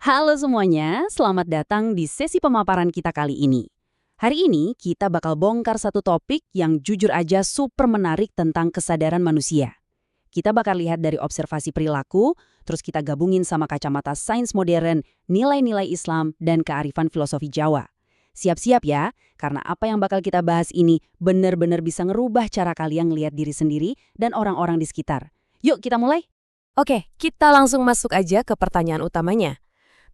Halo semuanya, selamat datang di sesi pemaparan kita kali ini. Hari ini kita bakal bongkar satu topik yang jujur aja super menarik tentang kesadaran manusia. Kita bakal lihat dari observasi perilaku, terus kita gabungin sama kacamata sains modern, nilai-nilai Islam, dan kearifan filosofi Jawa. Siap-siap ya, karena apa yang bakal kita bahas ini benar-benar bisa ngerubah cara kalian ngelihat diri sendiri dan orang-orang di sekitar. Yuk kita mulai. Oke, kita langsung masuk aja ke pertanyaan utamanya.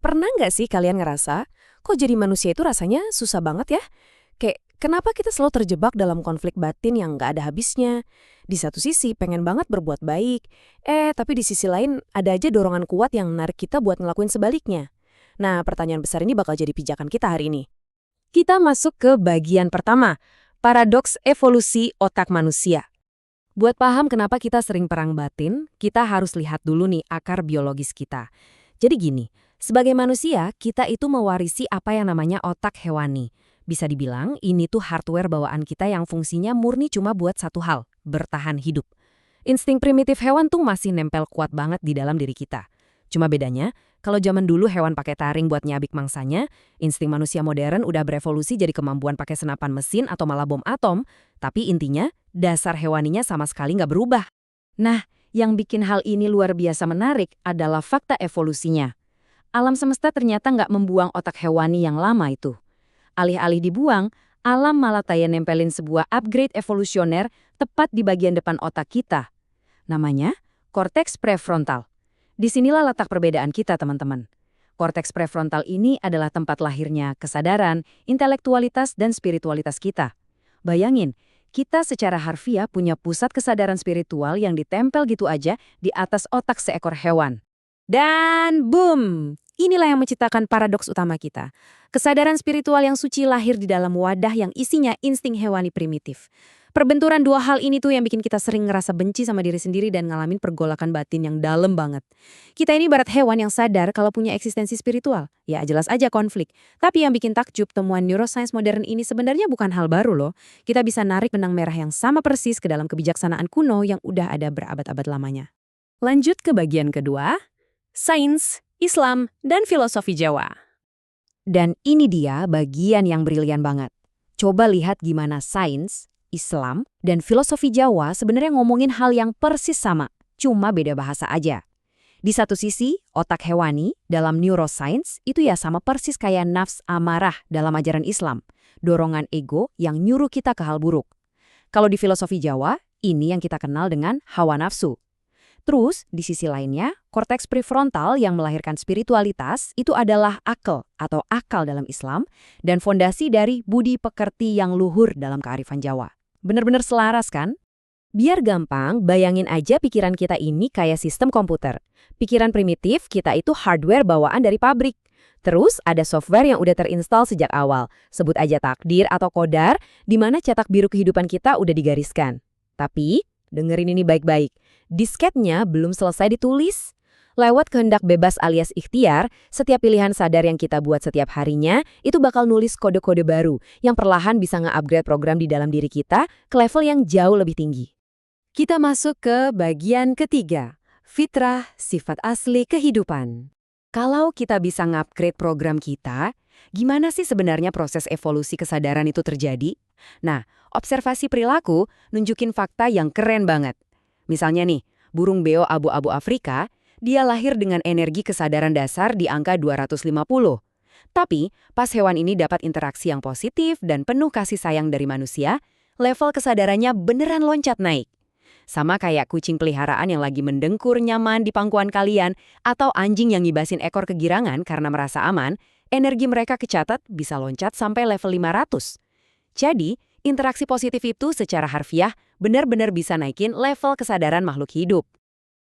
Pernah nggak sih kalian ngerasa, kok jadi manusia itu rasanya susah banget ya? Kayak, kenapa kita selalu terjebak dalam konflik batin yang nggak ada habisnya? Di satu sisi pengen banget berbuat baik, tapi di sisi lain ada aja dorongan kuat yang menarik kita buat ngelakuin sebaliknya. Nah, pertanyaan besar ini bakal jadi pijakan kita hari ini. Kita masuk ke bagian pertama, paradoks evolusi otak manusia. Buat paham kenapa kita sering perang batin, kita harus lihat dulu nih akar biologis kita. Jadi gini, sebagai manusia, kita itu mewarisi apa yang namanya otak hewani. Bisa dibilang, ini tuh hardware bawaan kita yang fungsinya murni cuma buat satu hal, bertahan hidup. Insting primitif hewan tuh masih nempel kuat banget di dalam diri kita. Cuma bedanya, kalau zaman dulu hewan pakai taring buat nyabik mangsanya, insting manusia modern udah berevolusi jadi kemampuan pakai senapan mesin atau malah bom atom, tapi intinya, dasar hewaninya sama sekali nggak berubah. Nah, yang bikin hal ini luar biasa menarik adalah fakta evolusinya. Alam semesta ternyata nggak membuang otak hewani yang lama itu. Alih-alih dibuang, alam malah taya nempelin sebuah upgrade evolusioner tepat di bagian depan otak kita. Namanya korteks prefrontal. Disinilah letak perbedaan kita, teman-teman. Korteks prefrontal ini adalah tempat lahirnya kesadaran, intelektualitas, dan spiritualitas kita. Bayangin, kita secara harfiah punya pusat kesadaran spiritual yang ditempel gitu aja di atas otak seekor hewan. Dan boom! Inilah yang menciptakan paradoks utama kita. Kesadaran spiritual yang suci lahir di dalam wadah yang isinya insting hewani primitif. Perbenturan dua hal ini tuh yang bikin kita sering ngerasa benci sama diri sendiri dan ngalamin pergolakan batin yang dalam banget. Kita ini ibarat hewan yang sadar kalau punya eksistensi spiritual. Ya jelas aja konflik. Tapi yang bikin takjub temuan neuroscience modern ini sebenarnya bukan hal baru loh. Kita bisa narik benang merah yang sama persis ke dalam kebijaksanaan kuno yang udah ada berabad-abad lamanya. Lanjut ke bagian kedua, sains, Islam, dan filosofi Jawa. Dan ini dia bagian yang brilian banget. Coba lihat gimana sains, Islam, dan filosofi Jawa sebenarnya ngomongin hal yang persis sama, cuma beda bahasa aja. Di satu sisi, otak hewani dalam neuroscience itu ya sama persis kayak nafs amarah dalam ajaran Islam, dorongan ego yang nyuruh kita ke hal buruk. Kalau di filosofi Jawa, ini yang kita kenal dengan hawa nafsu. Terus, di sisi lainnya, korteks prefrontal yang melahirkan spiritualitas itu adalah akal atau akal dalam Islam dan fondasi dari budi pekerti yang luhur dalam kearifan Jawa. Bener-bener selaras kan? Biar gampang, bayangin aja pikiran kita ini kayak sistem komputer. Pikiran primitif kita itu hardware bawaan dari pabrik. Terus ada software yang udah terinstall sejak awal, sebut aja takdir atau kodar, di mana cetak biru kehidupan kita udah digariskan. Tapi, dengerin ini baik-baik. Disketnya belum selesai ditulis. Lewat kehendak bebas alias ikhtiar, setiap pilihan sadar yang kita buat setiap harinya itu bakal nulis kode-kode baru yang perlahan bisa nge-upgrade program di dalam diri kita ke level yang jauh lebih tinggi. Kita masuk ke bagian ketiga, fitrah, sifat asli kehidupan. Kalau kita bisa nge-upgrade program kita, gimana sih sebenarnya proses evolusi kesadaran itu terjadi? Nah, observasi perilaku nunjukin fakta yang keren banget. Misalnya nih, burung beo abu-abu Afrika, dia lahir dengan energi kesadaran dasar di angka 250. Tapi, pas hewan ini dapat interaksi yang positif dan penuh kasih sayang dari manusia, level kesadarannya beneran loncat naik. Sama kayak kucing peliharaan yang lagi mendengkur nyaman di pangkuan kalian, atau anjing yang ngibasin ekor kegirangan karena merasa aman, energi mereka kecatat bisa loncat sampai level 500. Jadi, interaksi positif itu secara harfiah benar-benar bisa naikin level kesadaran makhluk hidup.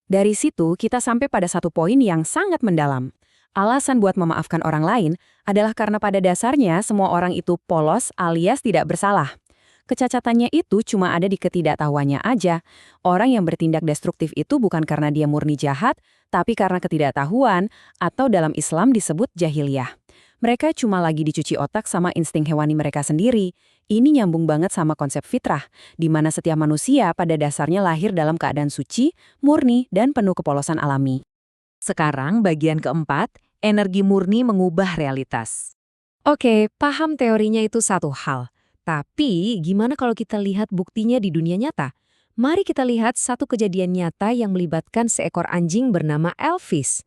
Dari situ, kita sampai pada satu poin yang sangat mendalam. Alasan buat memaafkan orang lain adalah karena pada dasarnya semua orang itu polos alias tidak bersalah. Kecacatannya itu cuma ada di ketidaktahuannya aja. Orang yang bertindak destruktif itu bukan karena dia murni jahat, tapi karena ketidaktahuan atau dalam Islam disebut jahiliyah. Mereka cuma lagi dicuci otak sama insting hewani mereka sendiri. Ini nyambung banget sama konsep fitrah, di mana setiap manusia pada dasarnya lahir dalam keadaan suci, murni, dan penuh kepolosan alami. Sekarang bagian keempat, energi murni mengubah realitas. Oke, paham teorinya itu satu hal. Tapi gimana kalau kita lihat buktinya di dunia nyata? Mari kita lihat satu kejadian nyata yang melibatkan seekor anjing bernama Elvis.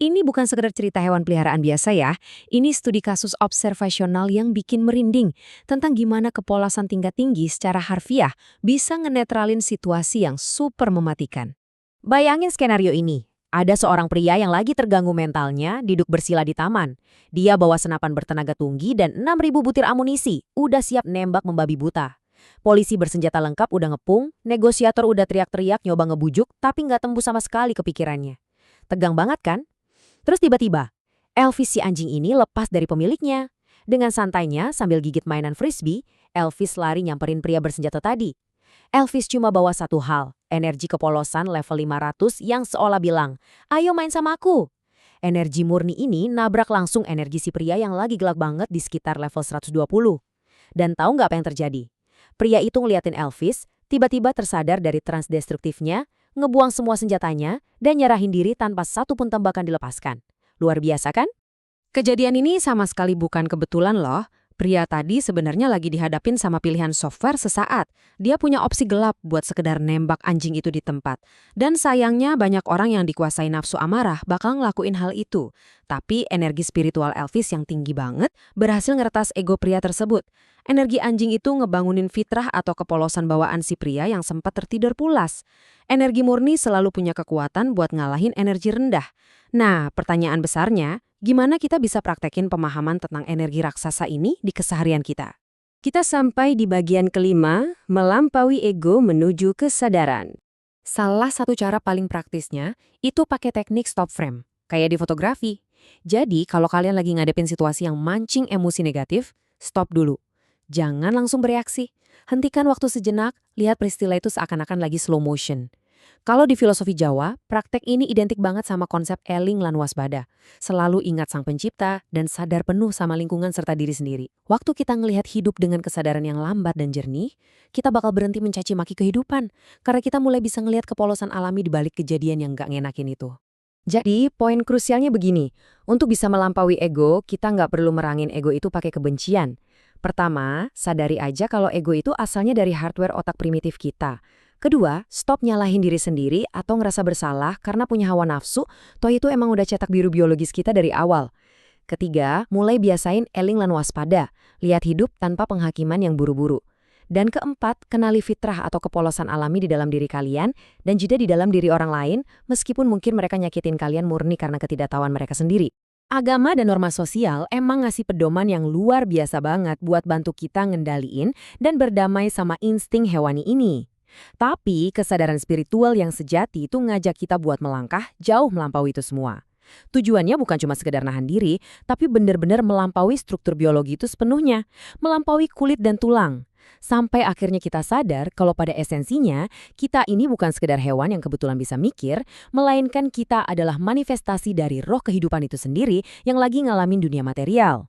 Ini bukan sekedar cerita hewan peliharaan biasa ya. Ini studi kasus observasional yang bikin merinding tentang gimana kepolosan tingkat tinggi secara harfiah bisa ngenetralin situasi yang super mematikan. Bayangin skenario ini. Ada seorang pria yang lagi terganggu mentalnya duduk bersila di taman. Dia bawa senapan bertenaga tinggi dan 6.000 butir amunisi, udah siap nembak membabi buta. Polisi bersenjata lengkap udah ngepung, negosiator udah teriak-teriak nyoba ngebujuk, tapi nggak tembus sama sekali kepikirannya. Tegang banget kan? Terus tiba-tiba, Elvis si anjing ini lepas dari pemiliknya. Dengan santainya sambil gigit mainan frisbee, Elvis lari nyamperin pria bersenjata tadi. Elvis cuma bawa satu hal, energi kepolosan level 500 yang seolah bilang, "Ayo main sama aku." Energi murni ini nabrak langsung energi si pria yang lagi gelap banget di sekitar level 120. Dan tahu nggak apa yang terjadi? Pria itu ngeliatin Elvis, tiba-tiba tersadar dari transdestruktifnya, ngebuang semua senjatanya, dan nyerahin diri tanpa satu pun tembakan dilepaskan. Luar biasa kan? Kejadian ini sama sekali bukan kebetulan loh. Pria tadi sebenarnya lagi dihadapin sama pilihan software sesaat. Dia punya opsi gelap buat sekedar nembak anjing itu di tempat. Dan sayangnya banyak orang yang dikuasai nafsu amarah bakal ngelakuin hal itu. Tapi energi spiritual Elvis yang tinggi banget berhasil ngeretas ego pria tersebut. Energi anjing itu ngebangunin fitrah atau kepolosan bawaan si pria yang sempat tertidur pulas. Energi murni selalu punya kekuatan buat ngalahin energi rendah. Nah, pertanyaan besarnya, gimana kita bisa praktekin pemahaman tentang energi raksasa ini di keseharian kita? Kita sampai di bagian kelima, melampaui ego menuju kesadaran. Salah satu cara paling praktisnya, itu pakai teknik stop frame, kayak di fotografi. Jadi, kalau kalian lagi ngadepin situasi yang mancing emosi negatif, stop dulu. Jangan langsung bereaksi. Hentikan waktu sejenak, lihat peristiwa itu seakan-akan lagi slow motion. Kalau di filosofi Jawa, praktek ini identik banget sama konsep eling lan waspada. Selalu ingat sang pencipta dan sadar penuh sama lingkungan serta diri sendiri. Waktu kita ngelihat hidup dengan kesadaran yang lambat dan jernih, kita bakal berhenti mencaci maki kehidupan. Karena kita mulai bisa ngelihat kepolosan alami di balik kejadian yang gak ngenakin itu. Jadi, poin krusialnya begini. Untuk bisa melampaui ego, kita nggak perlu merangin ego itu pakai kebencian. Pertama, sadari aja kalau ego itu asalnya dari hardware otak primitif kita. Kedua, stop nyalahin diri sendiri atau ngerasa bersalah karena punya hawa nafsu, toh itu emang udah cetak biru biologis kita dari awal. Ketiga, mulai biasain eling lan waspada, lihat hidup tanpa penghakiman yang buru-buru. Dan keempat, kenali fitrah atau kepolosan alami di dalam diri kalian dan juga di dalam diri orang lain, meskipun mungkin mereka nyakitin kalian murni karena ketidaktahuan mereka sendiri. Agama dan norma sosial emang ngasih pedoman yang luar biasa banget buat bantu kita ngendaliin dan berdamai sama insting hewani ini. Tapi kesadaran spiritual yang sejati itu ngajak kita buat melangkah jauh melampaui itu semua. Tujuannya bukan cuma sekedar nahan diri, tapi benar-benar melampaui struktur biologi itu sepenuhnya, melampaui kulit dan tulang. Sampai akhirnya kita sadar kalau pada esensinya, kita ini bukan sekedar hewan yang kebetulan bisa mikir, melainkan kita adalah manifestasi dari roh kehidupan itu sendiri yang lagi ngalamin dunia material.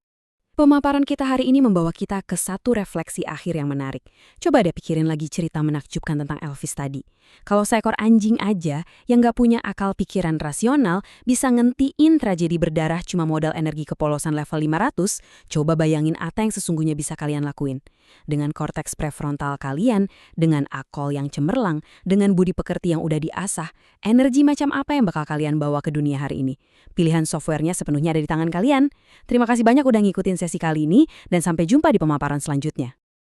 Pemaparan kita hari ini membawa kita ke satu refleksi akhir yang menarik. Coba deh pikirin lagi cerita menakjubkan tentang Elvis tadi. Kalau seekor anjing aja yang nggak punya akal pikiran rasional bisa ngentiin tragedi berdarah cuma modal energi kepolosan level 500, coba bayangin apa yang sesungguhnya bisa kalian lakuin. Dengan korteks prefrontal kalian, dengan akal yang cemerlang, dengan budi pekerti yang udah diasah, energi macam apa yang bakal kalian bawa ke dunia hari ini? Pilihan softwarenya sepenuhnya ada di tangan kalian. Terima kasih banyak udah ngikutin sesi kali ini, dan sampai jumpa di pemaparan selanjutnya.